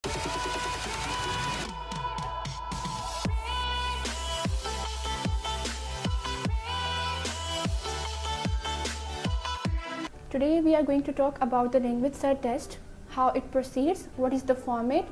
Today we are going to talk about the language CERT test, how it proceeds, what is the format.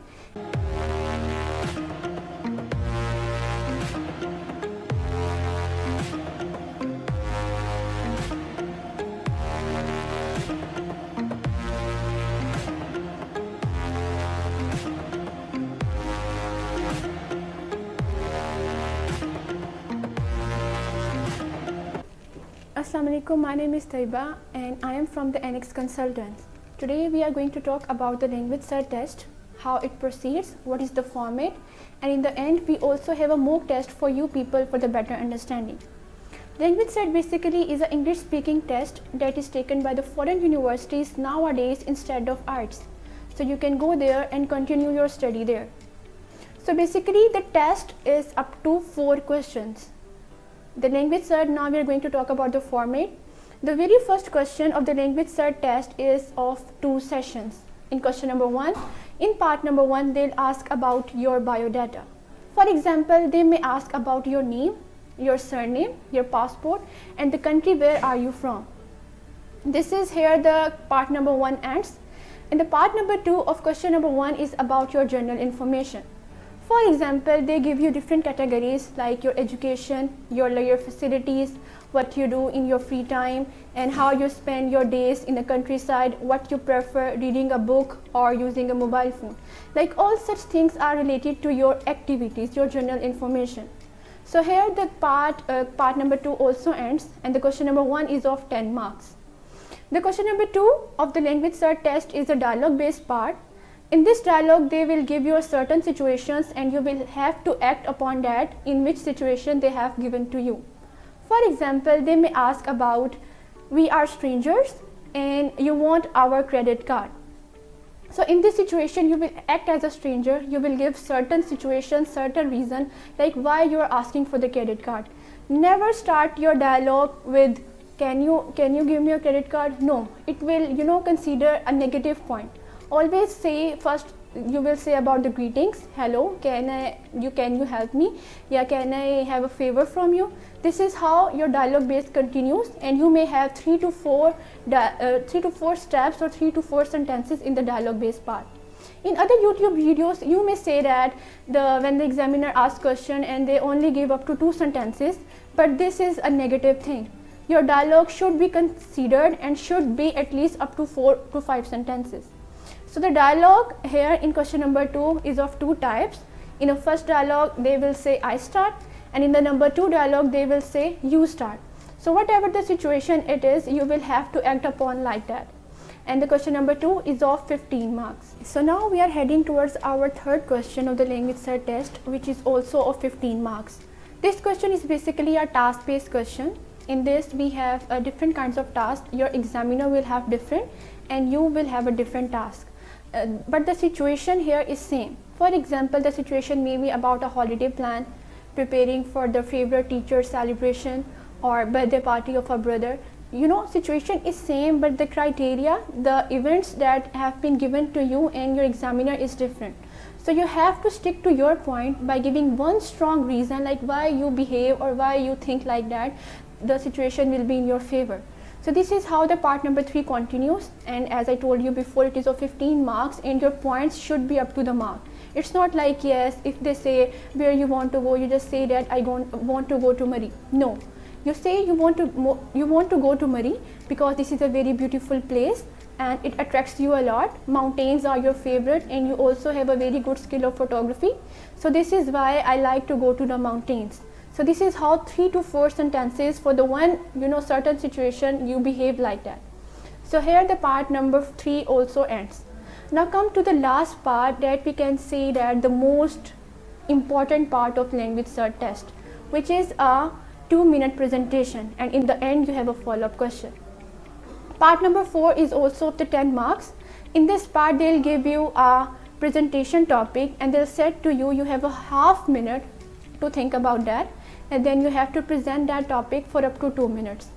Assalamu alaikum, my name is Taiba and I am from the ANNAX Consultants. Today we are going to talk about the language CERT test, how it proceeds, what is the format, and in the end we also have a mock test for you people for the better understanding. Language CERT basically is an English speaking test that is taken by the foreign universities nowadays instead of arts. So you can go there and continue your study there. So basically the test is up to 4 questions. The language CERT, now we are going to talk about the format. The very first question of the language CERT test is of 2 sessions. In question number 1, in part number 1, they'll ask about your biodata. For example, they may ask about your name, your surname, your passport, and the country where are you from. This is here the part number 1 ends. And the part number 2 of question number 1 is about your general information. For example, they give you different categories like your education, your facilities, what you do in your free time, and how you spend your days in the countryside, what you prefer, reading a book or using a mobile phone. Like all such things are related to your activities, your general information. So here the part number 2 also ends, and the question number 1 is of 10 marks. The question number 2 of the language CERT test is a dialogue based part. In this dialogue, they will give you certain situations and you will have to act upon that in which situation they have given to you. For example, they may ask about, we are strangers and you want our credit card. So in this situation, you will act as a stranger, you will give certain situations, certain reason like why you are asking for the credit card. Never start your dialogue with, can you give me a credit card? No, it will, consider a negative point. Always say first, you will say about the greetings. Hello, can you help me? Yeah, can I have a favor from you? This is how your dialogue base continues, and you may have 3 to 4 steps or 3 to 4 sentences in the dialogue based part. In other YouTube videos, you may say that when the examiner asks question and they only give up to 2 sentences, but this is a negative thing. Your dialogue should be considered and should be at least up to 4 to 5 sentences. So the dialogue here in question number 2 is of 2 types. In the first dialogue, they will say I start, and in the number 2 dialogue, they will say you start. So whatever the situation it is, you will have to act upon like that. And the question number 2 is of 15 marks. So now we are heading towards our third question of the language CERT test, which is also of 15 marks. This question is basically a task-based question. In this, we have different kinds of tasks. Your examiner will have different, and you will have a different task. But the situation here is same. For example, the situation may be about a holiday plan, preparing for the favorite teacher celebration or birthday party of a brother. Situation is same, but the criteria, the events that have been given to you and your examiner is different. So you have to stick to your point by giving one strong reason like why you behave or why you think like that. The situation will be in your favor. So this is how the part number 3 continues, and as I told you before, it is of 15 marks and your points should be up to the mark. It's not like, yes, if they say where you want to go, you just say that I want to go to Murray. No, you say you want to go to Murray because this is a very beautiful place and it attracts you a lot. Mountains are your favorite and you also have a very good skill of photography. So this is why I like to go to the mountains. So this is how 3 to 4 sentences for the one certain situation you behave like that. So here the part number 3 also ends. Now come to the last part that we can say that the most important part of language CERT test, which is a 2-minute presentation, and in the end you have a follow-up question. Part number 4 is also of the 10 marks. In this part they'll give you a presentation topic and they'll say to you have a half minute to think about that, and then you have to present that topic for up to 2 minutes.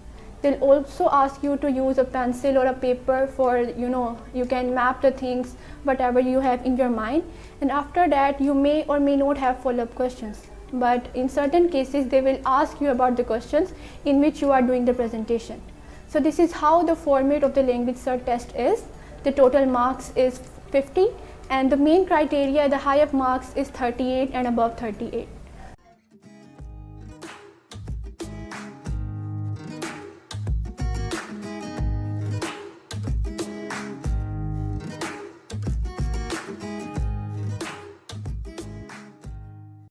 They'll also ask you to use a pencil or a paper for, you can map the things, whatever you have in your mind. And after that, you may or may not have follow-up questions. But in certain cases, they will ask you about the questions in which you are doing the presentation. So this is how the format of the language CERT test is. The total marks is 50, and the main criteria, the higher marks is 38 and above 38.